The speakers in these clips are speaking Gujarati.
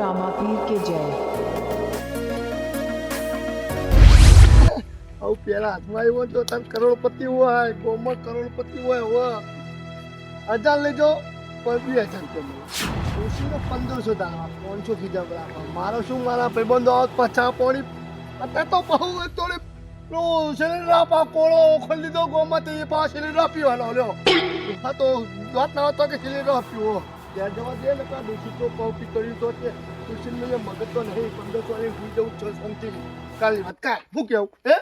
रामापीर के जय। આવું પેલા હાથમાં આવ્યો તો તાર કરોડપતિ હોય ગોમાં કરોડપતિ હોય હવે 1000 લેજો પર 2000 કે ઓછીનો 1500 દાવા 500 કીધા બરાબર મારો શું મારા ભાઈબંધો આવત પછા પોણી અત્યારે તો બહુ થોડી નો શરીર કોળો ખોલી દીધો ગોમાં તો એ પાસે શરીર પીવાનો લ્યો હા તો વાત ના હતો કે શરીર પીવો ત્યાં જવા દે ને કા દોષી તો પાવતી કર્યું તો તે દોષી ને મગજ તો નહીં 1500 એ ભૂઈ જવું છે શાંતિ કાલી વાત કાય હું કેવું હે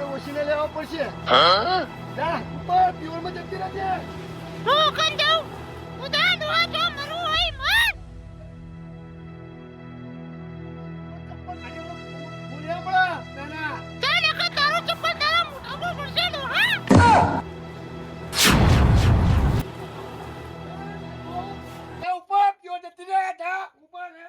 ઓછીને લેવા પડશે જા ઉપર પ્યોરમાં જતી રહેજે હું કન જાઉં ઉધા દોવા જો મરું હોય મર ચપ્પલ કાઢી ભૂલ્યા મળા નાના જા નકા તારો ચપ્પલ તારા મોઢામાં પડશે દો હા એ ઉપર પ્યો જતી રહે જા ઉપર રે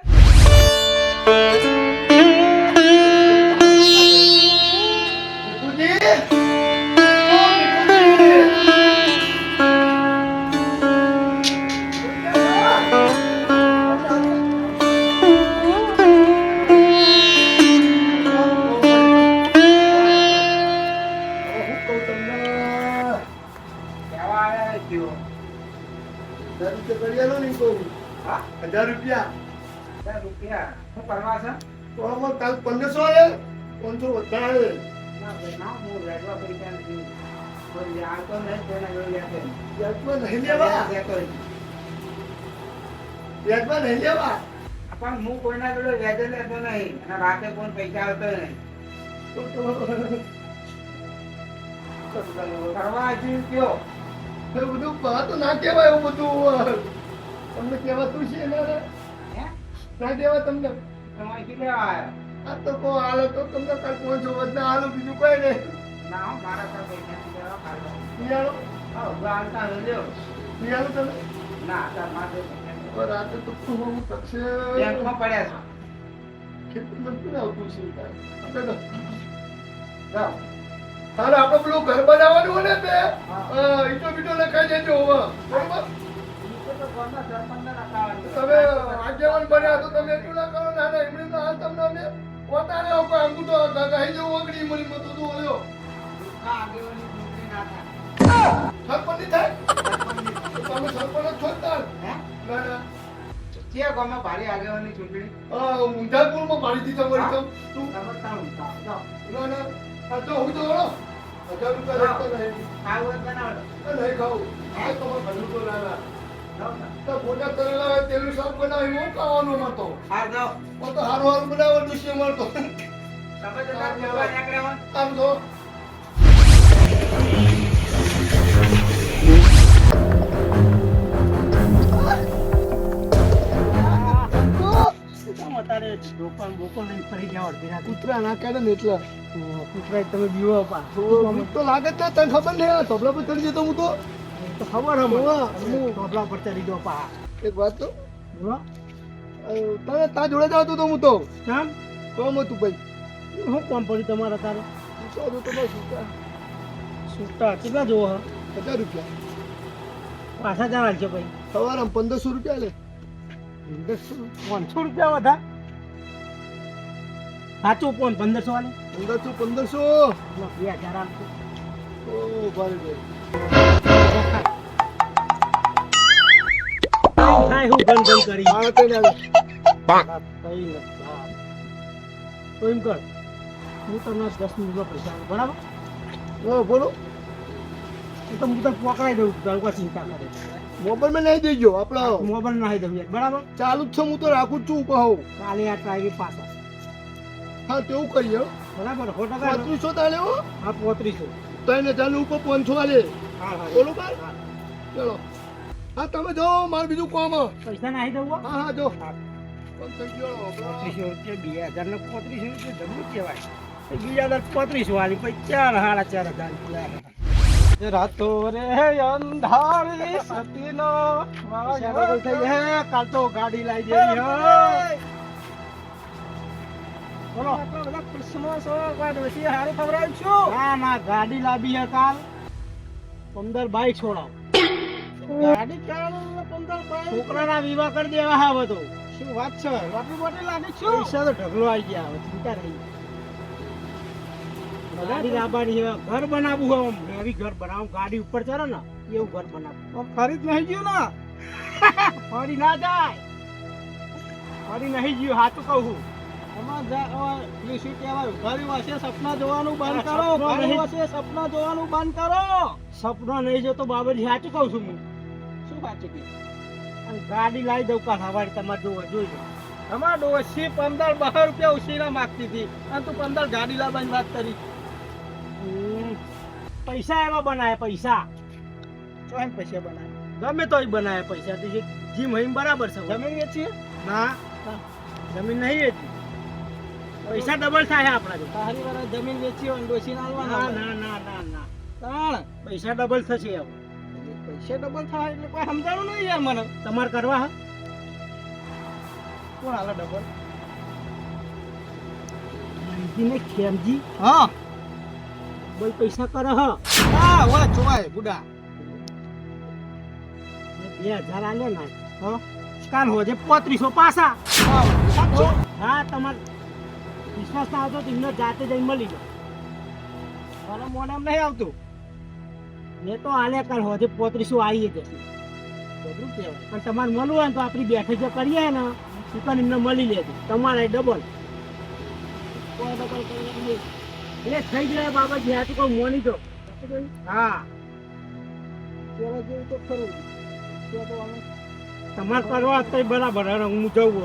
રૂપિયા શું કરવા છે? તો કાલ 1500 આવે 500 વધારે ના હું વેચવા પૈસા નથી કોઈ આવતો નહીં કોઈના જોઈ લેશે વ્યાજમાં નહીં લેવા વ્યાજમાં નહીં લેવા પણ હું કોઈના જોડે વ્યાજે લેતો નહીં અને રાતે કોઈ પૈસા આવતો નહીં કરવા હજી કયો એ બધું તો ના કહેવાય એવું બધું તમને કહેવાતું છે ને હે ના કહેવાય તમને તમારે કેટલા આવ્યા આ તો કો હાલો તો તમને કાલ 500 વધના હાલો બીજું કોઈ નહીં ના હો, મારા પર પૈસા નથી દેવા કાઢો પિયાળો આવતા રહ્યો પિયાળો તમે ના તાર માથે પૈસા નથી. રાતે તો હું તકશે બેંકમાં પડ્યા છે ખેતર નથી આવતું છે આપણે જાઓ હાલ આપણે પેલું ઘર બનાવવાનું હોય ને તે ઈટો બીટો લખાઈ દેજો હવે બરોબર તમે આગેવાન બન્યા તો તમે એટલું ના કરો ના ના એમણે તો હાલ તમને અમે પોતાને કોઈ અંગૂઠો ગાઈ જવું ઓગળી મળી મતો તો ઓલ્યો સરપંચ ની થાય તો તમે સરપંચ જ છોડતા ના ના ક્યાં ગામમાં ભારે આગેવાની ચૂંટણી ઊંઝાપુરમાં મારી દીધા મળી તો તું જાઓ. ના ના આ તો હું તો હળો 1000 રૂપિયા રાખતો નહીં ખાવું હોય તો બનાવો. નહીં ખાવું આ તમારે ભલું તો ના ના જાઓ ને. તો મોટા કરેલા હોય તેનું શાક બનાવી હું ખાવાનું મળતો હાર જાઓ. તો હારું હારું બનાવો દુશ્ય મળતો તમે તો તાર જવા નીકળ્યા હો. આમ તો કૂતરા ના કાઢે ને એટલે તમે બીવો પા બીક તો લાગે જ ને તને ખબર નહીં આ ધોબલા પર ચડી જતો હું તો ખબર હમ હોવા. ટોપલા પર ચડી ગયો પા એક વાત તો બોલો તને તા જોડે જ આવતો તો હું તો કેમ કોમ હતું ભાઈ શું કોમ પડ્યું તમારે તારે તો બસ છૂટા કેટલા જોવો હ 1000 રૂપિયા પાછા જવા છે ભાઈ સવારે 1500 રૂપિયા લે 500 રૂપિયા વધા સાચું કોણ 1500 વાલે 1500 2000 આપજો ઓ ભાઈ ભાઈ થાય હું ગન ગન કરી મારે કઈ ના કઈ નથી હા. તો એમ કર હું તમને 10 મિનિટમાં પૈસા આપું, બરાબર બોલો એ તો હું તને પકડાઈ દઉં છું, તારું કોઈ ચિંતા કરે મોબાઈલ માં નહીં દેજો આપણો મોબાઈલ નાખી દઉં યાર, બરાબર ચાલુ જ છે હું તો રાખું જ છું કહું કાલે આ ટ્રાય પાછા હા તેવું કરીએ બરાબર ફોટો કાઢો 3500 તાલે હો હા 3500 તો એને ચાલુ ઉપર 500 આલે હા હા બોલો ભાઈ હા. ચલો હા તમે જો મારે બીજું કામ હે. પૈસા નાખી દઉં હો. હા હા જો હા. પણ થઈ ગયો હમણાં. 3500 રૂપિયા 2000 ને 3500 રૂપિયા જમવું કહેવાય 3500 વાલી પછી 4,500 રાતો રે અંધારી સતીનો કાલ તો ગાડી લાવી દેવી હો બોલો આટલા બધા ક્રિસમસ હારું ખવડાવ્યું છું ના ના ગાડી લાવી હે કાલ 15 બાઈક છોડાવ ગાડી કાલ 15 બાઈક છોકરાના વિવાહ કરી દેવા હવે તો શું વાત છે વાપી બોટલ લાગી છું પૈસા તો ઢગલો આવી ગયા હવે ચિંતા રહી ગાડી લાવવાની છે ઘર બનાવવું હોય આમ હેવી ઘર બનાવું ગાડી ઉપર ચડે ને એવું ઘર બનાવવું ખરીદ નહીં ગયું ને ફરી ના જાય ફરી નહીં ગયું સાચું કહું છું શું કહેવાય ઘર વાસે સપના જોવાનું બંધ કરો ઘર વાસે સપના જોવાનું બંધ કરો સપના નહીં જોતો બાબરજી સાચું કહું છું હું શું સાચું કે અને ગાડી લાવી દઉં કાલ હવારે તમારે જોવા જોઈ લો અમાર ડોસી 15-12 રૂપિયા ઉછીના માંગતી હતી અને તું 15 ગાડી લાવવાની વાત કરી પૈસા એમાં બનાય પૈસા ચોહન પૈસા બનાય ગમે તોય બનાય પૈસા તો જી મહિમ બરાબર છે જમીન વેચીએ ના જમીન નહીં વેચી પૈસા ડબલ થાય આપણા જો તારી વાળા જમીન વેચી હોય ડોસી ના ના ના ના ના ના તાણ પૈસા ડબલ થશે હવે પૈસા ડબલ થાય એટલે કોઈ સમજાણું નહીં યાર મને તમારે કરવા હા કોણ હાલે ડબલ ને ખેમજી હા બોલ પૈસા કરે હ હા ઓય ચોવાય બુડા 2000 આલે ના હ કાલ હોજે 3500 પાસા હા તમાર વિશ્વાસ ના આવતો તો એમને જાતે જઈને મળી લો મને મોનામ નહીં આવતું મેં તો આલે કાલ હોજે 3500 આવી જશે બધું કહેવાય પણ તમારે મળવું હોય ને તો આપણી બેઠક જે કરીએ ને દુકાન એમને મળી લેજો તમારે ડબલ એટલે થઈ જાય બાબા આ તો કોઈ મોની તો હા પેલા જેવું તો ખરું તમારે કરવા તો બરાબર હવે હું જવું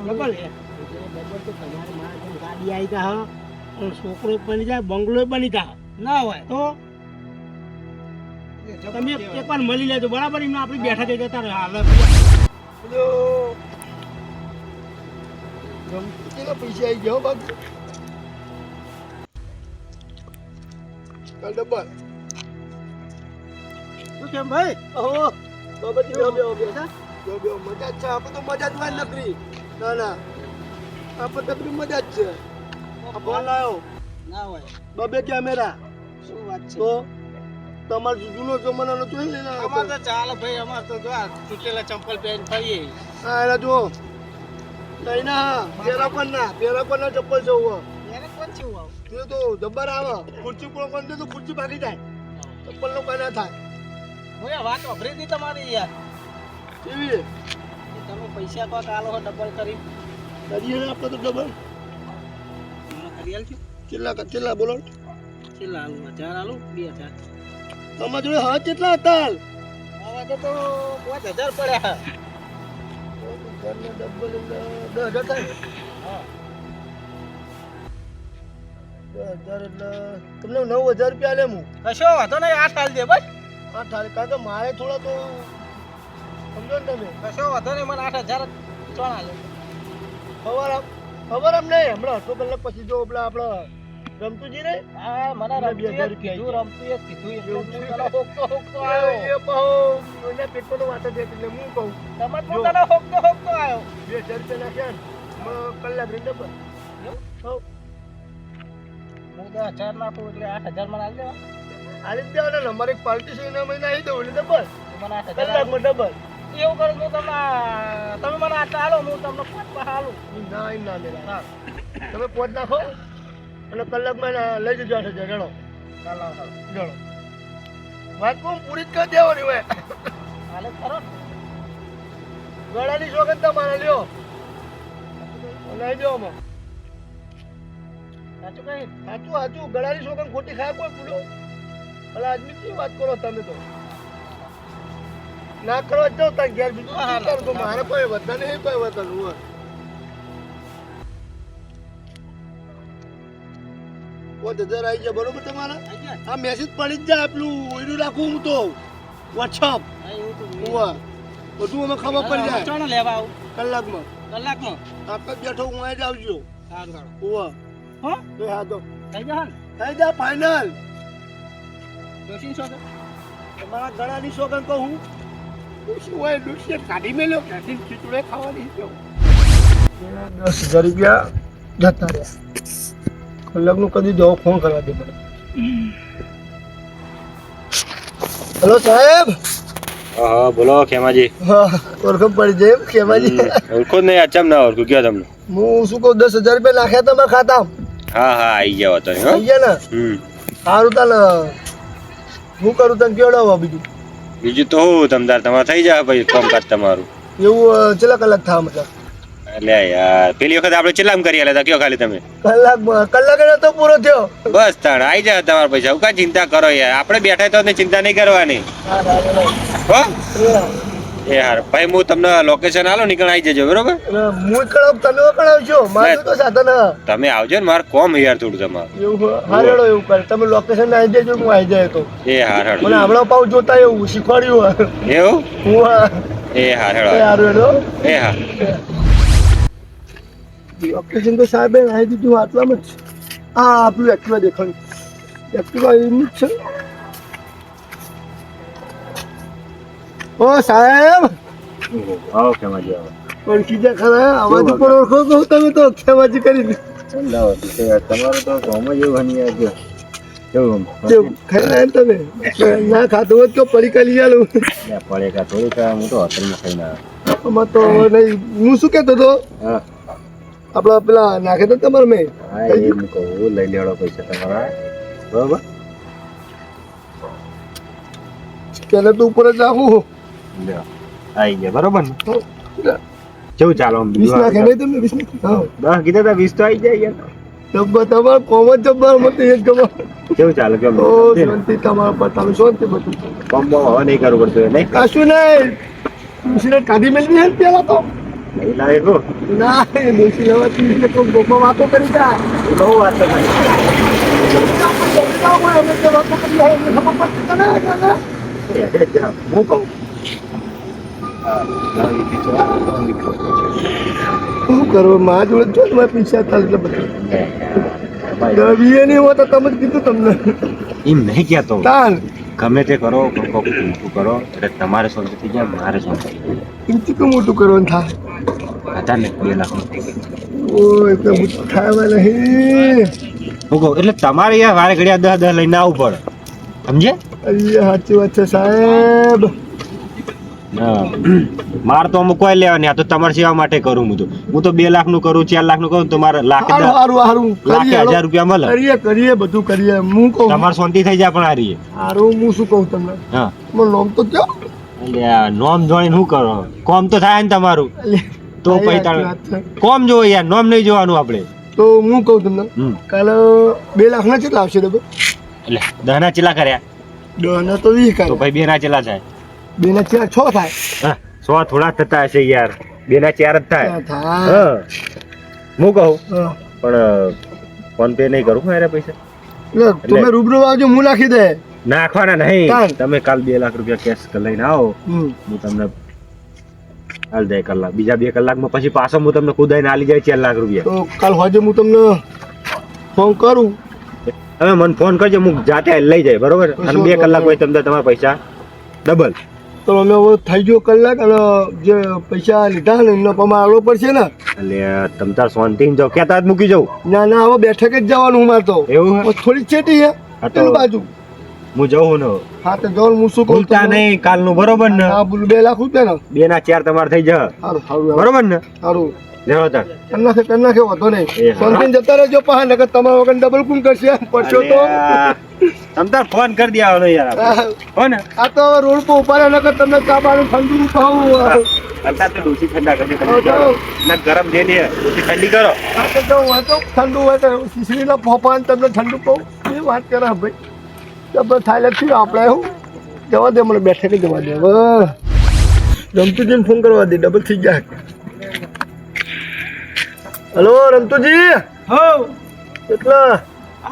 ડબલ તો તમારે મારા ગાડી આવી જા અને છોકરો બની જાય બંગલો બની જા ના હોય તો તમે એકવાર મળી લેજો બરાબર એમને આપણી બેઠા થઈ જતા રહે હાલ કેટલા પૈસા આવી ગયા હો બાકી કાલ ડબ્બા શું કેમ ભાઈ ઓહો બાબાજી બેહો બેહો બેહો મજા જ છે આપણે તો મજા જ હોય નકરી ના ના આપણે નકરી મજા જ છે આ ફોન લાયો ના હોય બબે કેમેરા શું વાત છે તો તમારો જૂનો જમાનાનો જોઈ લે ને અમાર તો ચાલે ભાઈ અમાર તો જો આ તૂટેલા ચંપલ પહેરીને ફરીએ હા એના જો નહીં ના પેરા ચપ્પલ છે હું એને કોણ છે આવ તે તો જબ્બર આવે ખુરચી પર કોણ દે તો ખુરચી ભાગી જાય ચપ્પલ નો કઈ ના થાય ઓય વાત વાપરી દી તમારી યાર કેવી રે તમે પૈસા કોક આલો હો ડબલ કરી કરીએ ને આપણે તો ડબલ મને કરી આલજો કેટલા બોલો કેટલા આલુ 1000 આલુ 2000 તમારા જોડે હા કેટલા હતા હાલ હવે તો 5000 પડ્યા ડબલ 10,000 થાય હા 10,000 એટલે તમને 9,000 રૂપિયા લે હું કશો વાંધો નહીં 8 આલ દે બસ હા થાય કારણ કે મારે થોડા તો સમજો ને તમે કશો વાંધો નહીં મને 8000 ચોણ આલે ખબર એમ નહીં હમણાં 8 કલાક પછી જો પેલા આપણે રમતુજી રે હા મને રમતું 2000 રૂપિયા રમતું જ કીધું એટલે એવું હું છે. તને હોકતો આવ્યો એ બહુ મને પેટમાં તો વાત જ હતી એટલે હું કહું તમે જો. તને હોકતો આવ્યો 2,000 રૂપિયા નાખ્યા ને કલાક રહી ડબલ એવું હું તો 1000 નાખું એટલે 8000 મને આલ દેવા આલી જ દેવાના ને અમારી પાર્ટી છે એના મહિના આવી દઉં એટલે ડબલ મને 8000 કલાકમાં ડબલ એવું કરું હું તમને તમે મને આટલા હાલો હું તમને 5 હાલું ના એમ ના મેળા હા તમે પોત નાખો અને કલાકમાં લઈ જજો 8,000 જણો જણો વાત કોમ પૂરી જ કરી દેવાની હોય હાલે ખરો ગળાની સોગંદ તમારે લ્યો લઈ જાઓ આમાં. સાચું કઈ સાચું સાચું ગળાની સોગંદ ખોટી ખાય કોઈ પૂરો ભલા આદમી કેવી વાત કરો તમે તો ના કરો જ જાઓ તાર ઘેર બીજું શું કરતો મારે કોઈ વતન નહીં કોઈ વતન હું પોત હજાર આવી જાય બરોબર તમારા આ મેસેજ પડી જ જાય પેલું ઓયરું રાખું હું તો વોટ્સઅપ બધું અમે ખબર પડી જાય ચાલો લેવા આવું કલાકમાં આપ જ બેઠો હું અહીં જ આવજો સારું હોવા હા બે હા તો થઈ જા ને થઈ જા ફાઇનલ ડોશી શું છે તમારા ગળાની સોગન કહું હું ડોશી હોય ડોશી કાઢી મેલ્યો કાઢીને ખીચડે ખાવાની છે 10,000 રૂપિયા જતા રહ્યા કલાકનું કદી જવો ફોન કરવા દે મને હેલો સાહેબ હા બોલો ખેમાજી હા ઓળખ પડી જાય ખેમાજી ઓળખો જ નહીં અચમ ના ઓળખું કયો તમને હું શું કહું 10,000 રૂપિયા નાખ્યા તમારા ખાતામાં હા હા આવી જાવ તો આવી ગયા ને સારું તાને હું કરું તને કેવડાવવા બીજું બીજું તો હું તમદાર તમારે થઈ જાય ભાઈ કામકાજ તમારું એવું કેટલા કલાક થવા મતલબ એટલે યાર પેલી વખત આપણે ચેલામ કરી આલ્યા હતા કયો ખાલી તમે કલાક તો પૂરો થયો બસ તાણ આવી જાય તમારા પૈસા હું કાંઈ ચિંતા કરો યાર આપણે બેઠા તો ચિંતા નહીં કરવાની હો એ હાર ભાઈ હું તમને લોકેશન આલો નીકળ આવી જજો બરોબર હું કળાવ તમે કળાવજો મારું તો સાધન તમે આવજો ને મારે કોમ યાર થોડું તમારું એવું હારેડો એવું કરે તમે લોકેશન આવી જજો હું આવી જાય તો એ હાર હેડો મને હમણાં પાવ જોતા એવું શીખવાડ્યું એવું હું એ હાર હેડો હારું હેડો એ હા લોકેશન તો સાહેબે આવી દીધું આટલામાં જ હા આપણું એક્ટિવા દેખાડું એક્ટિવા એમ જ છે ઓ સાહેબ આવો ખેમાજી આવો ઓળખી જા ખરા અવાજ ઉપર ઓળખો કહું તમે તો ખેમાજી કરી તમારું તો કોમ જ એવું બની ગયો કેવું ખાઈ એમ તમે ના ખાતું હોત કે પડી કાલી ચાલું પડે કા થોડી કા હું તો હોટલમાં ખાઈને આવ્યો આમાં તો નહીં હું શું કહેતો હતો હા આપડા પેલા નાખે તો તમારે મેં હા એ હું કહું લઈ લેવડો પૈસા તમારા બરોબર પેલા તો ઉપર જ રાખું લ્યો આવી ગયા બરોબર ને હા. કેવું ચાલો આમ 20 નાખે નહીં તમે 20 નાખે હા 10 કીધા તા 20 તો આવી જાય યાર જબ્બર તમારે કોમ જ જબ્બર મત એ જ ગમે કેવું ચાલે કેમ ઓ શાંતિ તમારા પર તમે શાંતિ બધું કોમ હવે નહીં કરવું પડતું નહીં કશું નહીં સિલેટ કાઢી મેળવી હે ને પેલા તો નહીં લાવે કો ના એ દેશી લેવાથી એટલે કોઈ ગોપમાં વાતો કરી જાય બહુ વાત તો કરી હું કહું શું કરો માં જોડે જો તમારે પૈસા થાય એટલે બધા દવીએ નહીં હોત તો તમે જ કીધું તમને એમ નહીં કહેતો તાન ગમે તે કરો કોક ઊંચું કરો એટલે તમારે શાંતિ થઈ જાય મારે શાંતિ થઈ જાય એમથી કેમ મોટું કરવાનું થાય હતા ને 2 લાખ ઓય તો મોટું થાય નહીં હું કહું એટલે તમારે યાર વારે ઘડિયા 10 લઈને આવવું પડે સમજે અરે સાચી વાત છે સાહેબ માર તો અમુક કોઈ લેવા નહીં આ તો તમારી સેવા માટે કરું હું તો 2 લાખ નું કરું 4 લાખ નું કરું તો મારે લાખ હારું લાખ 1000 રૂપિયા મળે કરીએ બધું કરીએ હું કહું તમારે શાંતિ થઈ જાય પણ હારી હારું હું શું કહું તમને હા મને નામ તો કયો એટલે આ નોમ જોઈને શું કરો કોમ તો થાય ને તમારું તો પૈસા કોમ જોવો યાર નોમ નહીં જોવાનું આપણે તો હું કહું તમને કાલે 2 લાખ ના કેટલા આવશે ડબલ એટલે 10 ના ચેલા કર્યા 10 ના તો 20 તો ભાઈ 2 ના ચેલા થાય 2 ના 4 6 થાય હા 100 થોડા થતા હશે યાર 2 ના 4 જ થાય થાય હા હું કહું હા. પણ ફોન પે નહીં કરું મારા પૈસા લે તમે રૂબરૂ આવજો હું નાખી દે નાખવાના નહીં ચાલ. તમે કાલ 2 લાખ રૂપિયા કેશ લઈને આવો હમ. હું તમને હાલ 2 કલાક બીજા 2 કલાકમાં પછી પાછો હું તમને ખુદાઈને આલી જાય 4 લાખ રૂપિયા તો કાલ હોજે હું તમને ફોન કરું તમે મને ફોન કરજો હું જાતે લઈ જાય બરોબર અને 2 કલાક પછી તમને તમારા પૈસા ડબલ તો અમે હવે થઈ ગયો કલાક અને જે પૈસા લીધા ને એમનો પમાર આલો પડશે ને એટલે તમ તાર શાંતિ જાઓ ક્યાં જ મૂકી જાઉં ના ના હવે બેઠક જ જવાનું મારે તો એવું હે? થોડી ચેટી હે હા તો પેલી બાજુ હું જઉં ને હા તો જવાનું હું શું કહું ભૂલતા નહીં કાલનું બરોબર ને હા બોલું 2 લાખ રૂપિયા ને 2 ના 4 તમારે થઈ જાય સારું સારું બરોબર ને સારું લેવો તાર. કરી નાખે વાંધો નહીં એ હા. શાંતિથી જતા રહેજો પાછા નકર તમારા વગર ડબલ કુમ કરશે પડશો તો અલ્યા, તમ તાર ફોન કરી દેવાનો યાર આપણે. હો ને આ તો રોડ પર ઉભા રહ્યા નકર તમને ચા પાણી ઠંડુ ખાવું અત્યારે તો ડોસી ઠંડા કરજો તમે. હા, તો. ના ગરમ જે લે ડોસી ઠંડી કરો. આ તો જો હોય તો ઠંડુ હોય તો ખીચડીના ફોફાને તમને ઠંડુ કહું એ વાત કરે ભાઈ ડબલ થાય થયું આપણે એવું જવા દે મને બેઠે કે જવા દે હવે રમતુજી ફોન કરવા દે ડબલ થઈ જાય હલો રમતુજી હો કેટલા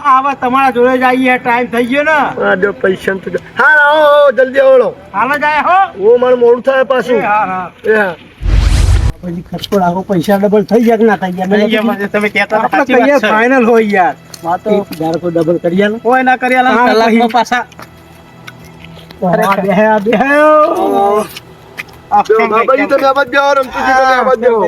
આવા તમારા જોડે જ આવીએ ટાઈમ થઈ ગયો ને હા જો પૈસા તો હા આવો જલ્દી આવડો હાલ જ આયા હો ઓ મારું મોડું થાય પાછું હા હા એ હા પછી ખર્ચો આવો પૈસા ડબલ થઈ ગયા કે ના થઈ ગયા તમે કહેતા આપણે કહીએ ફાઇનલ હોય યાર વાતો યાર કોઈ ડબલ કરી આલો કોઈ ના કરી આલો કલાકમાં પાછા અરે બે બાબાજી તમે આબાદ બેહો રમતુજી તમે આબાદ બેહો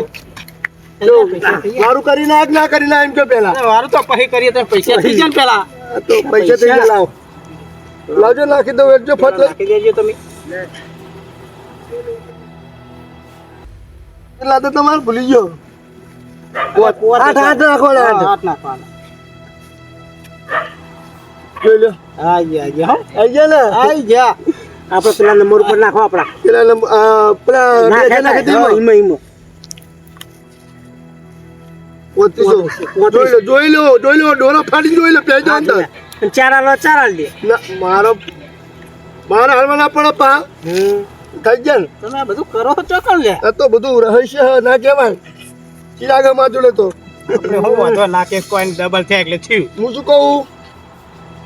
મારું કરી નાખ ના કરી ના એમ કે પેલા વારું તો પછી કરીએ તો પૈસા થઈ જાય ને પેલા આ તો પૈસા થઈ ગયા લાવો લાવજો નાખી દો વેચજો ફટ લઈ. નાખી દેજો તમે એટલા તો તમારે ભૂલી ગયો આઠ નાખો ને આઠ આઠ નાખવાના જોઈ લો આઈ ગયા હો આઈ ગયા ને આઈ ગયા આપણે પેલા નંબર ઉપર નાખો આપણા પેલા બે હજાર નાખી દે એમાં. ઈમો 3500. જોઈ લો ડોરા ફાડી જોઈ લો પેજો અંદર ચાર આલ દે ના મારા હાલમાં ના પડે પા થઈ ગયા ને તમે આ બધું કરો છો કોણ લે આ તો બધું રહસ્ય હે, ના કહેવાય ચિરાગા માં જોડે તો હો વાંધો ના કે કોઈ ડબલ થાય એટલે થયું હું શું કહું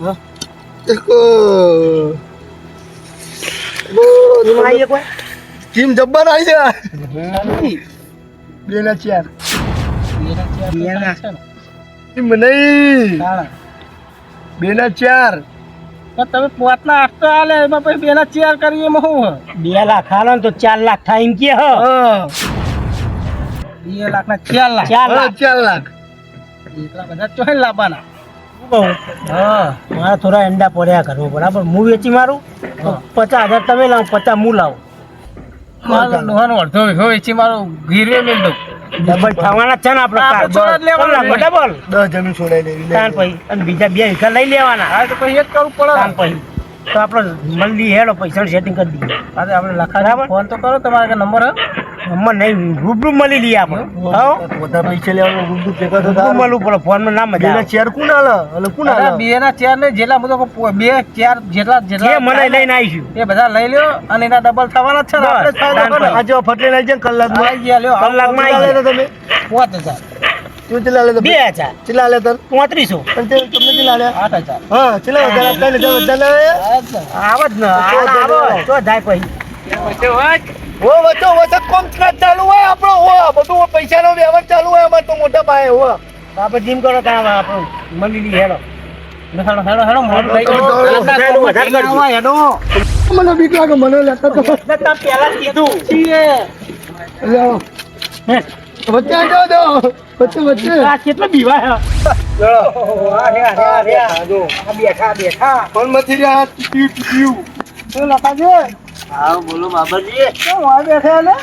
હા? એક આઈએ કોઈ ટીમ જબ્બર આવી છે 2 ના 4 ટીમ નહીં 2 ના 4 તમે પોતના 8 તો આલે એમાં પછી 2 ના 4 કરીએ એમાં શું 2 લાખ આલો ને તો 4 લાખ થાય એમ કે હ હા 2 લાખ ના 4 લાખ 4 લાખ 4 લાખ એટલા બધા ચોહે લાવવાના હા મારા થોડા એંડા પડ્યા કરવો બરાબર હું વેચી મારું તો 50,000 તમે લાવો 50 હું લાવું મારો ડોહાનો અડધો વીઘો વેચી મારું ગીરવે મેલ દઉં ડબલ થવાના છે ને આપણે ડબલ 10 જમીન છોડાઈ દેવી તાન પછી અને બીજા 2 વીઘા લઈ લેવાના હા તો પછી એક કરવું પડે તાન પછી તો આપણે મળી હેડો પૈસા સેટિંગ કરી દઈએ અરે આપણે લખા ફોન તો કરો તમારા નંબર નંબર નહીં રૂબરૂ મળી લઈએ આપણે હા બધા પૈસા લેવાનું ગુડ્ડુ ભેગા તો રૂબરૂ મળવું પડે ફોનમાં ના મજા આવે ચેર કોણ આલે અને કોણ આલે 2 ના 4 ને જેટલા બધો 2 4 જેટલા મને લઈને આવીશું એ બધા લઈ લ્યો અને એના ડબલ થવાના છે ને આપણે ફાયદો કરો આજે ફટલે લઈ જાય કલાકમાં આવી ગયા લ્યો કલાકમાં આવી જાય તમે 5000 તું ચલા લે 2000 ચલા લે તર 3500 અને તે તમને ચલા લે 8000 હા ચલા લે આપતા લે બધા આવત ન આવો તો જાય પછી ઓ વચ્ચે કોમ ચાલુ હોય આપણો હો બધું પૈસાનો વ્યવહાર ચાલુ હોય અમાર તો મોટા પાયે હો આપણે જીમ કરો ત્યાં આપણે મળી લઈએ હેડો હેડો મોડ લઈ હેડો મને બીક લાગે મને લેતા તો તમે પહેલા કીધું જાઓ વચ્ચે આજો દો વચ્ચે આ કેટલો બીવાય બેઠા ફોન માંથી રહ્યા ટીટ્યુ શું લખા છે હા બોલો બાબાજી શું આ બેઠા ને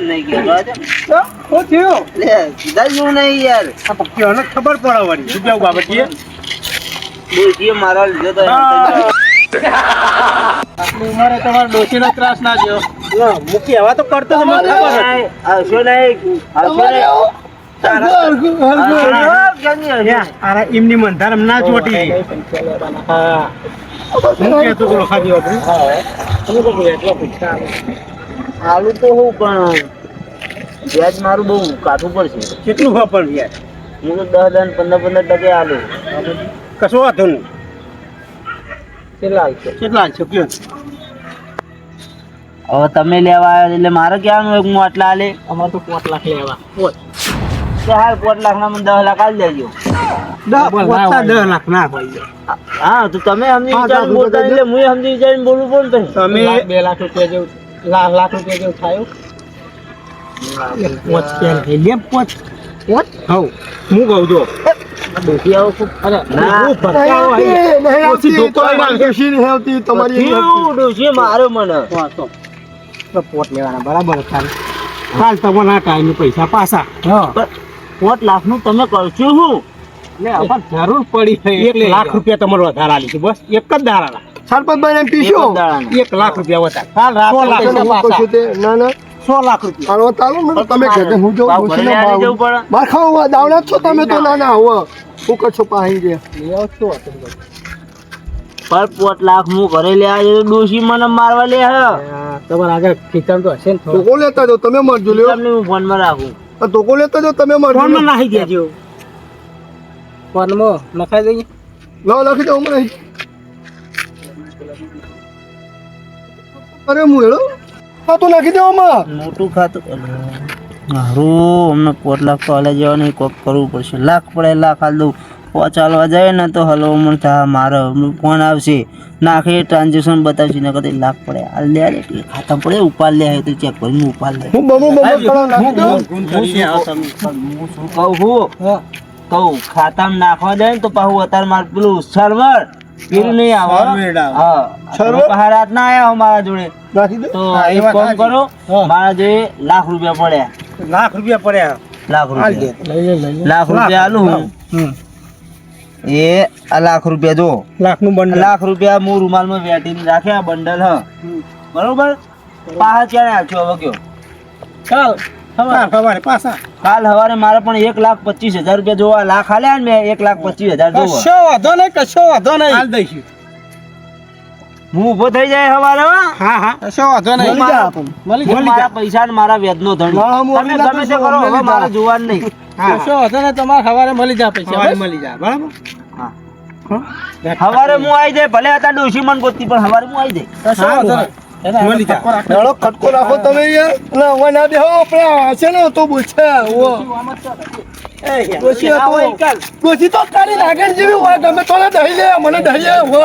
નહીં કહેવા દે તો શું થયું લે સીધા જેવું નહીં યાર આ પક્કીઓને ખબર પડે વળી શું કેવું બાબતીએ ડોશીએ મારા લીધો તો આટલી ઉંમરે તમારે ડોશીનો ત્રાસ ના થયો મૂકી હવા તો કરતો તો મને ખબર હતી. આવશો નહીં અરે એમની મંધારમ ના ચોટી હા હું કહેતો તો લખા દેવા આલુ તો હું પણ વ્યાજ મારું બહુ કાઠું પડશે કેટલું વાપર વ્યાજ હું તો 10 15 આલુ કશો વાંધો નહીં કેટલા કેટલા છે કયો હવે તમે લેવા આવ્યા એટલે મારે કહેવાનું હું આટલા આલે અમારે તો 5 લાખ લેવા પોચ તો હાલ 5 લાખના મને 10 લાખ આલી દેજો 10 લાખ ના ભાઈ હા તો તમે સમજી વિચારીને બોલતા એટલે હું સમજી વિચારીને બોલવું પડે ને તમે 2 લાખ રૂપિયા જેવું લાખ રૂપિયા જેવું થાય પોચ કેમ થઈ લે પોચ પોચ હવ હું કહું જો ડોશી આવો ખૂબ અરે ના. હું ભરતા હોય ઓછી ધોકો તમારી કેવું ડોશીએ માર્યો મને તો પોટ લેવાના બરાબર ખાલી કાલ તમને આ ટાઈમે પૈસા પાછા. હા. 5 લાખનું તમે કરશો શું? એટલે અમારે જરૂર પડી છે 1 લાખ રૂપિયા તમારો વધારે આલી છે બસ એક જ દાડાના. સરપંચભાઈ એમ પીશો 1 લાખ રૂપિયા વધારે. કાલ રાત્રે 100 લાખ હું પાછા. કશું તે ના ના 100 લાખ રૂપિયા. હાલો ચાલો ને તમે કહેતે હું જાઉં ભાવ ડોશીનો ભરીને ભાવ. જવું પડે. માર ખાવા દાવડા છો તમે તો ના ના આવો હું કરશો પાહી ગયા લેવો છો હતો. પણ 5 લાખ હું ઘરે લે આજે ડોશી મને મારવા લે હે. તમારે આગળ ખીચાણ તો હશે ને થોડું. ટોકો લેતા જાઓ તમે મરજો લ્યો તમને હું ફોનમાં રાખું. આ ટોકો લેતા જાઓ તમે મરજો ફોનમાં લ્યો. નાખી દેજો. ફોનમાં નખાઈ દઈએ. લાવો લખી દો હમણાં અરે હું હેડો હા તો નાખી દો આમાં મોટું ખાતું મારું અમને 5 લાખ તો હાલે જેવા નહીં કોક કરવું પડશે. લાખ પડે લાખ હાલ દઉં. ચાલવા જાય ને તો હલો મને થા મારો ફોન આવશે નાખે ટ્રાન્ઝેક્શન બતાવશે ને કદી લાખ પડે હાલ લે એટલે ખાતા પડે ઉપાડ લે તો ચેક કરીને ઉપાડ લે. હું બમો કરો નાખી દો હું શું કહું છું કહું ખાતામાં નાખવા જાય ને તો પાછું અત્યારે મારે પેલું સર્વર પેલું નહીં આવે. હા સર્વર? પાછા રાત ના આવ્યા હો મારા જોડે નાખી દો તો એક કામ કરો મારા જોડે લાખ રૂપિયા પડ્યા. લાખ રૂપિયા પડ્યા. લાખ રૂપિયા લઈ લે. લાખ રૂપિયા આલું હું. એ આ લાખ રૂપિયા જો લાખનું બંડલ. લાખ રૂપિયા હું રૂમાલમાં વેટીને રાખ્યા બંડલ હ બરોબર. પાછા ક્યારે આવશો હવે કયો? ચાલ સવારે પાછા. કાલ સવારે મારે પણ 1,25,000 રૂપિયા જોવા. લાખ આલ્યા ને મેં 1,25,000 જોવા. કશો વાંધો નહીં કશો વાંધો નહીં. હાલ દઈશું. હું ઊભો થઈ જાય સવારે હો. હા હા કશો વાંધો નહીં. મળી જા આપણને. મળી હું મારા પૈસા ને મારા વ્યાજનો ધણી. હા, હું તમે આપી ગમે તે નાખું કરો છું, હવે મળી મારે જા. જોવાનું નહીં. કશો વાંધો નહીં તમારે સવારે મળી જા પૈસા. સવારે મળી જા બરાબર. હા. સવારે હું આવી જાય ભલે હતા ડોશી મન ગોતી પણ સવારે હું આવી જાય. કશો વાંધો નહીં. મળી જા. હેડો ખટકો રાખો તમે યાર ના હવે ના બેહો આપણે હશે ને તો પૂછે ઓ ડોશી આવો હતો એકલ. ડોશી તો તારી નાગણ જેવી હોય ગમે તો ને દહી લે મને દહી લે હો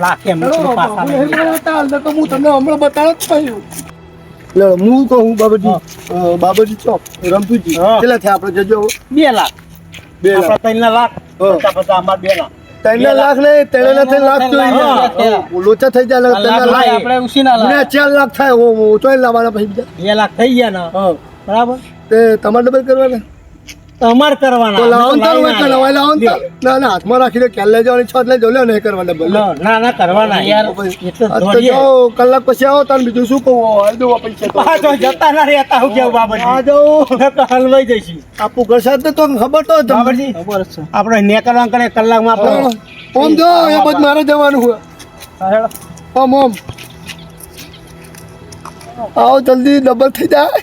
લાખ એમ હેડો પાછા બાપુ, હેડો હતા, હાલ તો હું તમને હમણાં બતાવ જ થયું લે હું કહું બાબાજી બાબાજી ચો રમતુજી હા. કેટલા થયા આપણે જજો 2 લાખ. 2 લાખ આપણા 3 લાખ. હા. પચાસ અમારે 2 લાખ. 3 લાખ ને 3 ના 3 લાખ હા. જોઈએ લોચા થઈ જાય 3 લાખ આપણે ઉસીના મને લાખ. 4 લાખ થાય ઓ ચોઈ લાવવાના પછી બીજા 2 લાખ થઈ ગયા ને હા બરાબર. તે તમારે ડબલ કરવાના તમાર કરવાના. તો લાવન તાર હોય લાઈ કે નવાઈ લાવન તાર ના ના હાથમાં રાખીને ક્યાં લઈ જવાની છત લઈ જાવ લે નહીં કરવા ડબલ લો, ના ના કરવાના યાર. એટલે આ તો દોડીએ. જો કલાક પછી આવો તાર બીજું શું કહું આવી દો પૈસા તો. પાછો જતા ના રહેતા હું કેવું બાબરજી. આ જાઓ હલવાઈ જઈશું આપું ઘર સાથે તો ખબર તો જ. બાબરજી આપણે નીકળવા કરે કલાકમાં હેડો. ઓમ જો એ બધું મારે જવાનું હોય આપણે ઓમ ઓમ આવો જલ્દી ડબલ થઈ જાય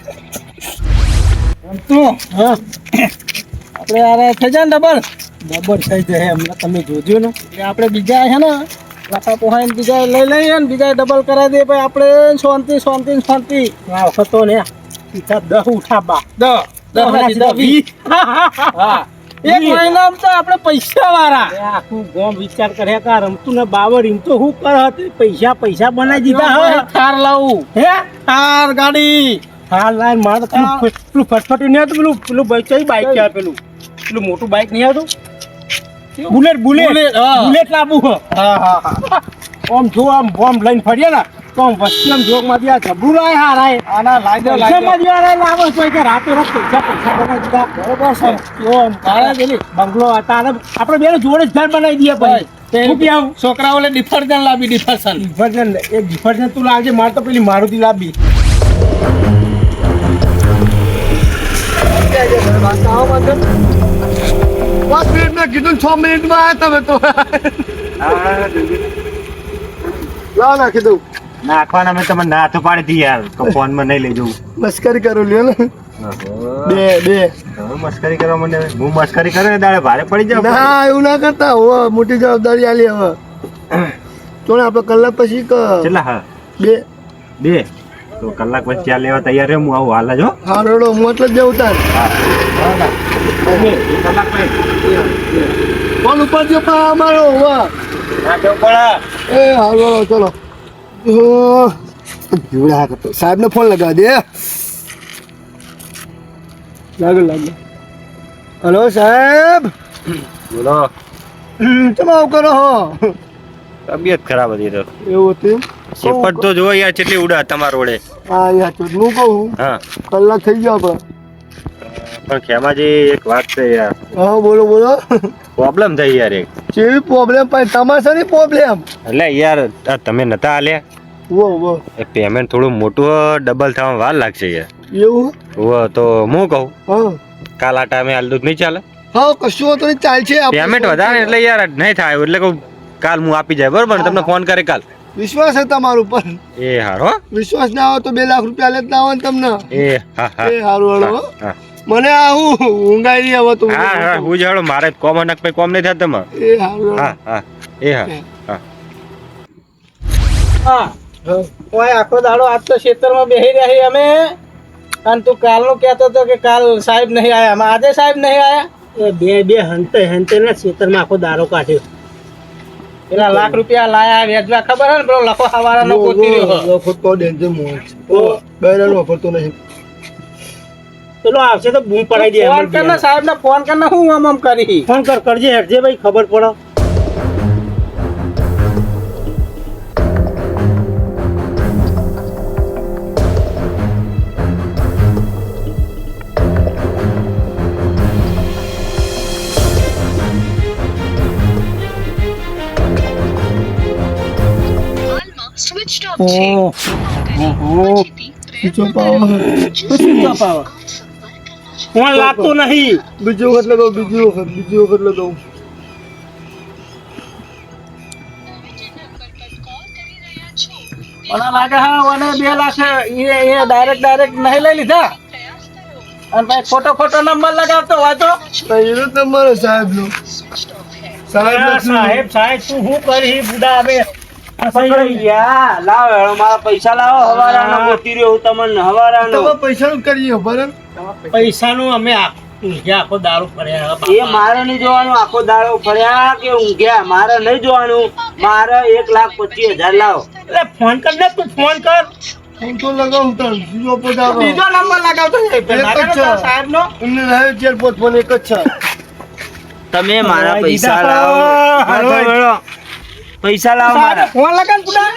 તું હા આપણે યાર થઈ જાય ને ડબલ થઈ જાય હમણાં તમે જોજો ને એટલે આપણે બીજા છે ને લાખા પોહાઈને બીજા લઈ લઈએ ને બીજા ડબલ કરાવી દઈએ ભાઈ આપણે શાંતિ શાંતિ શાંતિ આ વખત તો ને પીછા 10 ઉઠાબા 10 હા એક મહિનામાં તો આપણે પૈસા વાળા આખું ગોમ વિચાર કરે કે રમતું ને બાવર એમ તો શું કર પૈસા બનાવી દીધા હવે થાર લાવું હે થાર ગાડી થાર લાઈન મારે તો પેલું ફટફટી નહીં આવતું પેલું બાઈક છે પેલું મોટું બાઈક નહીં આવતું બુલેટ લાવવું હો આમ જો આમ બોમ્બ લઈને ફરીએ ને તો આમ વસ્તી આમ જોગમાંથી આ જબરું લાય હારાય આના લાગે લાવો છો કે રાતે રાત પૈસા બનાવી દીધા બરોબર છે જો આમ કાળા પેલી બંગલો હતા આપણે બે જોડે જ ઘર બનાવી દઈએ ભાઈ શું કે આવું છોકરાઓને ડિફરજન લાવી ડિફરજન એ ડિફરજન તું લાવજે મારે તો પેલી મારુતિ લાવી પાંચ મિનિટમાં કીધું 6 મિનિટમાં આવ્યા તમે તો લાવ નાખી દઉં નાખવાના મેં તમને ના તો પાડી દી યાર તો ફોન માં નહીં લઈ જવું મસ્કરી કરું લ્યો ને બે મસ્કરી કરવા મને હું મસ્કરી કરે ને દાડે ભારે પડી જાવ ના એવું ના કરતા હો મોટી જવાબદારી આલી હવે તો ને આપણે કલાક પછી કેટલા હા બે તો કલાક પછી ચા લેવા તૈયાર રહે હું આવું હાલ જ હો હા રોડો હું એટલે જ જવું તાર ફોન ઉપર જો પા અમારો વાહ એ હાલો ચલો જીવડા કરતો સાહેબ ને ફોન લગાવી દે લાગે હલો સાહેબ બોલો તમે આવું કરો હો તબિયત ખરાબ હતી તો એવું હતું શેપટ તો જો યાર કેટલી ઉડા તમારા રોડે. હા યાર હું કહું હા કલાક થઈ ગયો આપણે. પણ ખેમાજી એક વાત છે યાર, હા બોલો બોલો. પ્રોબ્લેમ થઈ યાર એક. કેવી પ્રોબ્લેમ પણ તમારે છે ને પ્રોબ્લેમ? એટલે યાર આ તમે નતા આલ્યા વો એ પેમેન્ટ થોડું મોટું ડબલ થવામાં વાર લાગશે યાર. એવું? તો હું કહું હા કાલ આ ટાઈમે હાલ દૂધ નહીં ચાલે? હા કશું હોતું નહીં, ચાલશે. પેમેન્ટ વધારે એટલે યાર નહીં થાય એટલે કહું કાલ હું આપી જાય બરોબર ને, તમને ફોન કરે કાલ. વિશ્વાસ છે તમારું પર? એ હારો. વિશ્વાસ ના આવે તો 2 લાખ રૂપિયા લે ના આવે ને તમને. એ હા હા એ હારું હળો. હા મને આવું ઊંઘાઈ નહીં આવે તો. હા હા હું જાડો મારે કોમ અનક પે કોમ નહીં થાય તમારે. એ હારું. હા હા એ હા હા. હા ઓય આખો દાડો આજ તો ખેતરમાં બેહી રહી અમે, અને તું કાલનો કહેતો હતો કે કાલ સાહેબ નહીં આયા, આજે સાહેબ નહીં આયા. એ બે હંતે ને ખેતરમાં આખો દાડો કાઢ્યો. પેલા લાખ રૂપિયા લાયા વેચવા ખબર હે ને, પેલો લખો હવારાનો ગોતી રહ્યો. લોકો તો ડેન્જર મોજ. બૈરાનો વાપરતો નહીં. પેલો આવશે તો બૂમ પડાઈ દે. ફોન કરને સાહેબ ને ફોન કરને હું આમ કરી. ફોન કરજે હેડજે ભાઈ, ખબર પડે. switched off છે. ફોન લાગતો નહીં. બીજી વખત લગાવ, બીજી વખત લગાવ. મને લાગે હા મને 2 લાખ એ ડાયરેક્ટ નહીં લઈ લીધા, અને ભાઈ ખોટો નંબર લગાવતો હોય તો. એનો તમારો સાહેબનો. સાહેબ તું શું કરી બુડા આવે. લાવો હેડો મારા પૈસા લાવો. હવારાનો ગોતી રહ્યો હું તમને હવારાનો. તમે પૈસાનું કરીએ બરાબર. પૈસાનું અમે આખો દારૂ ફર્યા. એ મારે નહીં જોવાનું આખો દાડો ફર્યા કે ઊંઘ્યા, મારે નહીં જોવાનું. મારે 1,25,000 લાવો. એટલે ફોન કર ને તું, ફોન કર. હું તો લગાવું તાર બીજો પધારો. બીજો નંબર લગાવતો સાહેબ નો. એમને રહે છે ફોન એક જ છે. તમે મારા પૈસા લાવો. પૈસા લાવો મારા. ફોન લગાવ બુડા.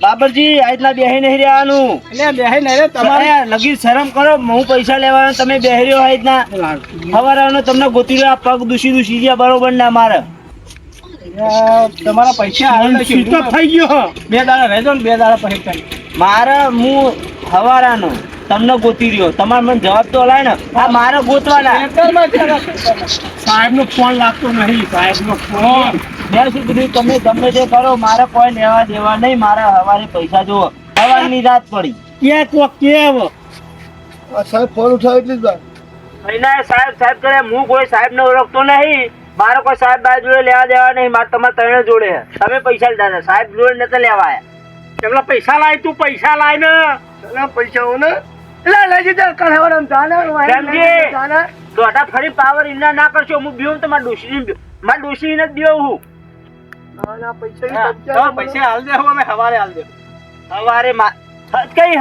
બાબરજી આજના બેહી નહીં રહેવાનું. એટલે બેહી નહીં રે તમારે. લગી શરમ કરો, હું પૈસા લેવાના તમે બેહી રહ્યો આજના. હવારાનો તમને ગોતી રહ્યો, આ પગ દુસી ગયા બરોબર ના મારે. તમારા પૈસા આવે સ્વિચ ઓફ થઈ ગયો. 2 દાડા રહેજો ને 2 દાડા પછી કરી. મારે હું હવારાનો તમને ગોતી રહ્યો. તમારે મને જવાબ તો લાય ને. આ મારે ગોતવાના. સાહેબ નો ફોન લાગતો નહીં. સાહેબ નો ફોન મેં શું કીધું, તમે ગમે તે કરો, મારે કોઈ લેવા દેવા નહીં. મારે હવારે પૈસા જોવો. હવારની રાત પડી સાહેબ ફોન ઉઠાવ એટલી જ વાત. સાહેબ કરે. હું કોઈ સાહેબ ને ઓળખતો નહીં. મારે કોઈ સાહેબ બાર જોડે લેવા દેવા નહીં. મારે તમારે ત્રણે જોડે છે. તમે પૈસા લીધા હતા, સાહેબ જોડે નતા લેવા આવ્યા. એમના પૈસા લાય, તું પૈસા લાય ને. પૈસાઓ ને લઈ જજો કઢાવવાનું જાને. તો આટા ફરી પાવર ઇના ના કરશો. હું બીવું તમારે ડોશી ને જ બીવું હું. ના પૈસા હાલ દે. અમે હવારે હાલ દે. હવારે કઈ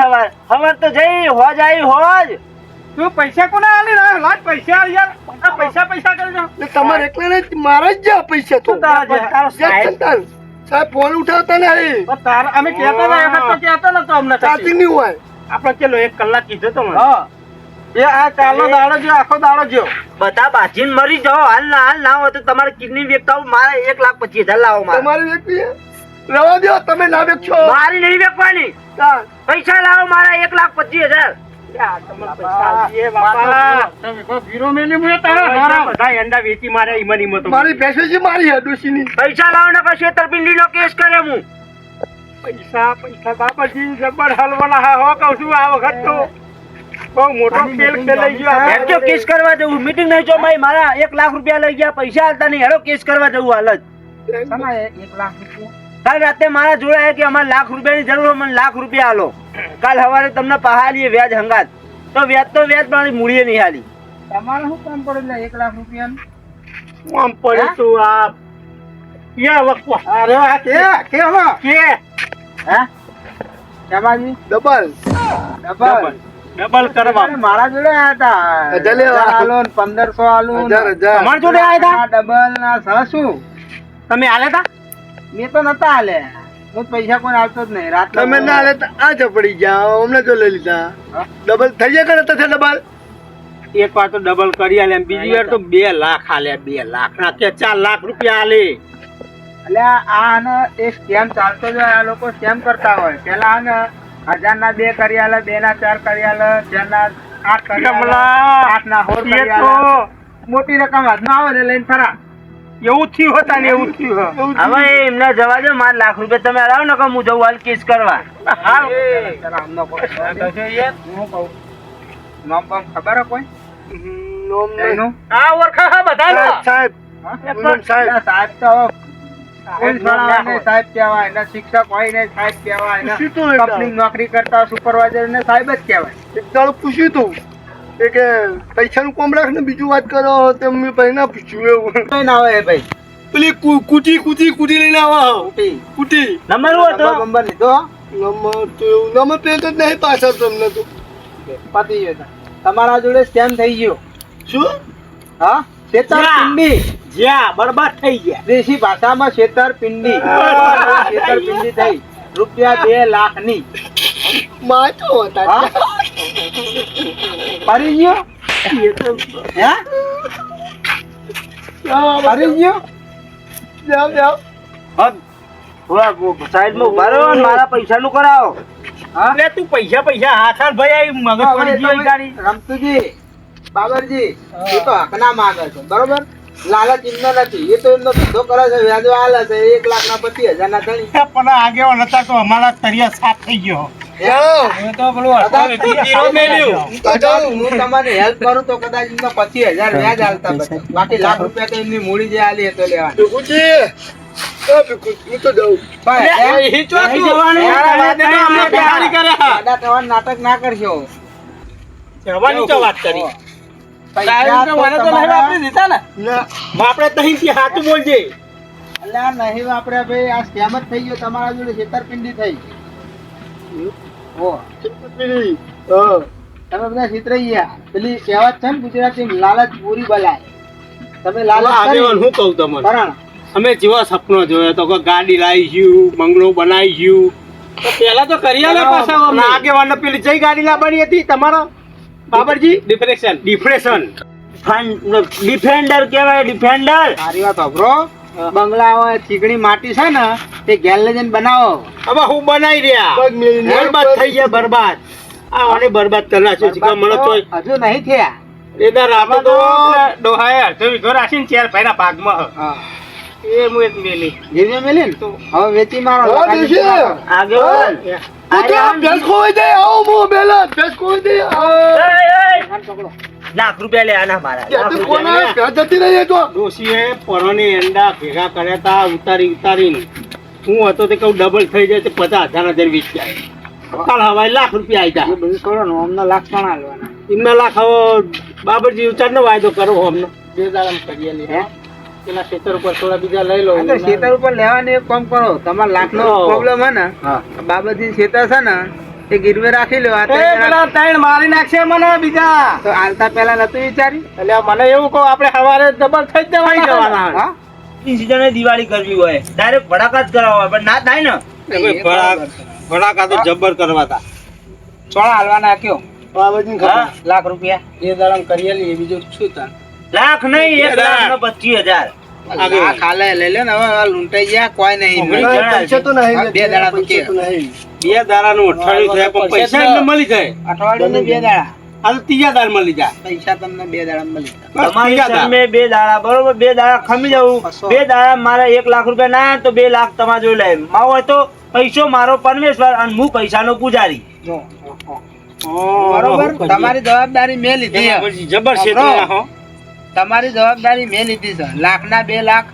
હવાર તો જઈ હોજ આવી હોજ. તું પૈસા કોને આલી રહ્યો? લાજ પૈસા યાર. પૈસા કરજો. તમારે એકલા નહીં, મારા જ જા પૈસા તો. સાહેબ ફોન ઉઠાવતા નહીં. અમે કહેતા હતા એ વખત તો કહેતો નતો અમને. ચાર્જિંગ નહીં હોય. આપણે ચલો 1 કલાક કીધું તો મને. એ આ કાલનો દાડો જો, આખો દાડો જો. બધા બાજીને મરી જાઓ. હાલ ના હોય તો તમારે કિડની વેચતા મારે 1,25,000 લાવો. તમારી વ્યક્તિ રવા દો, તમે ના વેચો. મારી નહીં વેચવાની. પૈસા લાવો મારા 1,25,000. મારી ભેંસો છે, મારી હડોશીની. પૈસા લાવો ને પછી છેતરપિંડીનો કેસ કરે હું. પૈસા બાપાજી જબર હલવાના હા હો કહું છું. આ વખત તો બહુ મોટો ખેલ ખેલાઈ ગયો. હેડજો કેસ કરવા જવું. મીટિંગ નહીં જો ભાઈ. મારા 1,00,000 રૂપિયા લઈ ગયા, પૈસા હાલતા નહીં. હેડો કેસ કરવા જવું હાલ જ. 1 લાખ રૂપિયા કાલ રાતે મારા જોડે આવ્યા કે અમારે ₹1,00,000 ની જરૂર, મને ₹1,00,000 હાલો. કાલ સવારે તમને પહાલીએ વ્યાજ હંગાત. તો વ્યાજ પણ મૂડીએ નહીં હાલી. તમારે શું કામ પડે? 1 લાખ રૂપિયા કામ પડે તું આ ડબલ કરવા મારા જોડે આયા હતા. 1500 આલું તમારા જોડે આયા હતા. ડબલ ના શું તમે આલ્યા હતા? મેં તો નતા આલ્યા. હું પૈસા કોઈ આવતો જ નહીં રાત તમે ના લે તો આ ચપડી જાઓ અમને તો લઈ લીધા ડબલ થઈ જાય કરે તો ડબલ એક વાર તો ડબલ કરી આલે બીજી વાર તો 2 લાખ આલે 2 લાખ ના કે 4 લાખ રૂપિયા આલે એટલે આને એક સ્કેમ ચાલતો જ હોય. આ લોકો સ્કેમ કરતા હોય પેલા આને 1000 ના 2 કરી આલે 2 ના 4 કરી આલે 4 ના 8 કરી આલે 8 ના 4 કરી આલે મોટી રકમ હાથમાં આવે ને લઈને ફરા એવું થયું હતા ને એવું થયું હવે એમને જવા દો, મારે લાખ રૂપિયા તમે હરાવો ને કે હું જવું હાલ કેસ કરવા. હાલ નામ બામ ખબર હે કોઈ નોમ નહીં આ ઓળખા હા બધા સાહેબ પૂનમ સાહેબ સાહેબ તો પોલીસ વાળા ને સાહેબ કહેવાય ને શિક્ષક હોય ને સાહેબ કહેવાય ને પૂછ્યું તું એકદમ. કંપની નોકરી કરતા સુપરવાઇઝર ને સાહેબ જ કહેવાય. એક દાડો પૂછ્યું તું કે પૈસાનું કોમ રાખ ને બીજું વાત કરો તો મેં ભાઈ ના પૂછ્યું એવું કઈ ના હોય ભાઈ પેલી કુટી લઈને આવા કુટી નંબર શું હતો? નંબર લીધો નંબર તો એવું નંબર પ્લેટ જ નહીં પાછળ તમને તો પતી ગયો તમારા જોડે સ્કેમ થઈ ગયો. શું હા છેતરપિંડી જ્યાં બરબાદ થઈ ગયા દેશી ભાષામાં છેતરપિંડી છેતરપિંડી થઈ રૂપિયા 2 લાખ ની માચો હતા હા ફરી ગયો હે ફરી ગયો જાઓ જાઓ થોડા સાઈડમાં ઉભા રહો ને મારા પૈસાનું કરાવો. અરે તું પૈસા હાથ ભાઈ મગજ પડી ગયો ગાડી રમતુજી બાબરજી એ તો હકના માંગે છે બરોબર લાલચ એમનો નથી એ તો એમનો ધંધો કરે છે વ્યાજો આલે છે 1 લાખ ના 25,000 ના ધણી પણ આગેવાન હતા તો અમારા તરિયા સાફ થઈ ગયો. જાઓ હું તમારી હેલ્પ કરું તો કદાચ એમનો 25,000 વ્યાજ આલતા બચે. બાકી લાખ રૂપિયા તો એમની મૂડી જે આલી તો લેવા ભીખુજી હું તો જાઉં નાટક ના કરશો જવાની તો વાત કરી. પૈસા તો તમારા- ના આપણે તહીંથી સાચું બોલજે. અલ્યા નહીં વાપર્યા ભાઈ આ સ્કેમ જ થઈ ગયો તમારા જોડે છેતરપિંડી થઈ ઓ પેલી હા તમે બધા છેતરાઈ ગયા પેલી કહેવત છે ને ગુજરાતી લાલચ પૂરી બલાય તમે લાલચ આગેવાન કરી હું કહું તમને કારણ અમે જેવા સપનો જોયો તો કે ગાડી લાવીશું બંગલો બનાવીશું તો પેલા તો કરી આલે પાછા અમને. આગેવાન પેલી જઈ ગાડી લાવવાની હતી તમારો બાબરજી ડિપ્રેશન ડિફેન્ડર કહેવાય, ડિફેન્ડર. સારી વાત હોભરો બંગલા હોય ચીકણી માટી છે ને તે ઘેર લઈ જઈને બનાવો હવે હું બનાવી રહ્યા પગ મેલીને બરબાદ થઈ ગયા બરબાદ આ મને બરબાદ કરી નાખ્યો છે કે મને તો હજુ નહીં થયા એના રાતે તો ડોહાએ અડધો વીઘો રાખીને 4 ભાઈના ભાગમાં હ. હા એ હું એક મેલી ગીરવે મેલી ને હવે વેચી મારો હા, દેશી. આગેવાન ભેંસ ખોવાઈ જાય આવો મો બેલા ભેંસ ખોવાઈ જાય પકડો લાખ રૂપિયા લે આના મારા. લાખ ભેંસ રૂપિયા ભેંસ જતી રહી તો ડોશીએ પરોની એંડા ભેગા કર્યા હતા ઉતારીને હું હતો તે કહું ડબલ થઈ જાય તો 50,000 વીસ જાય કાલ હવાઈ લાખ રૂપિયા આવી એ બધું છોડો ને અમને લાખ પણ આલવાના એમના લાખ હવે બાબરજી ઉતારનો વાયદો કરો અમને 2 દાડામાં કરીએ લે હે? પેલા ખેતર ઉપર થોડા બીજા લઈ લો આ તો ખેતર ઉપર લેવાની એક કામ કરો તમારે લાખ નો હા. પ્રોબ્લેમ હે ને બાબતજી ખેતર છે ને એ ગીરવે રાખી લો આ તો પેલા 3 મારી નાખશે મને બીજા તો આલતા પહેલા નતું વિચારી એટલે મને એવું કહો આપણે સવારે ડબલ થઈ જ જવાય જવાના હા ની સીઝને દિવાળી કરવી હોય ડાયરેક્ટ ભડાકા જ કરાવવા પણ ના થાય ને. ભડાકા તો જબ્બર કરવા હતા ચોળા હાલવાના કયો બાબાજીને હા? લાખ રૂપિયા 2 દાડામાં કરીએ લઈએ બીજું શું તાર લાખ નહીં 1 લાખ ને 25,000. આ ખાલે લઈ લે ને હવે આ લૂંટાઈ ગયા કોઈ નહીં ખબર. પૈસા તો નહીં બે દાડા તો પૈસા તો નહીં 2 દાડાનું 28 થયા પણ પૈસા એમને મળી જાય અઠવાડિયું ને 2 દાડા આ તો 3 દાડા મળી જાય પૈસા તમને 2 દાડા મળી જાય. બસ તમારી 3 દાડા. સામે 2 દાડા બરોબર 2 દાડા ખમી જવું 2 દાડા મારા 1 લાખ રૂપિયા ના આવે તો 2 લાખ તમારે જોઈ લે મારો હોય તો પૈસો મારો પરમેશ્વર અને હું પૈસાનો પૂજારી. જો બરોબર તમારી જવાબદારી મેં લીધી છે. જબર છે સાંભળો. તમારી જવાબદારી મેં લીધી છે લાખ ના 2 લાખ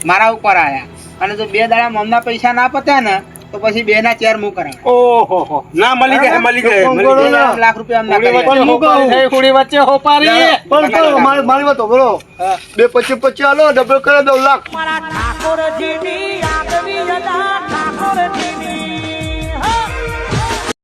મારા ઉપર આયા અને જો 2 દાડા મમના પૈસા ના પત્યા ને તો પછી 2 ના 4 મું કરાવે ઓહો ના મળી જાય મળી જાય મળી જાય. 2 લાખ રૂપિયા અમને કરી પણ હું કહું, ખૂણી વચ્ચે હોપારી પણ તો મારી વાત બોલો 2 25 આલો ડબલ કરી દો લાખ ઠાકોરજીની આગવી અદા ઠાકોરજી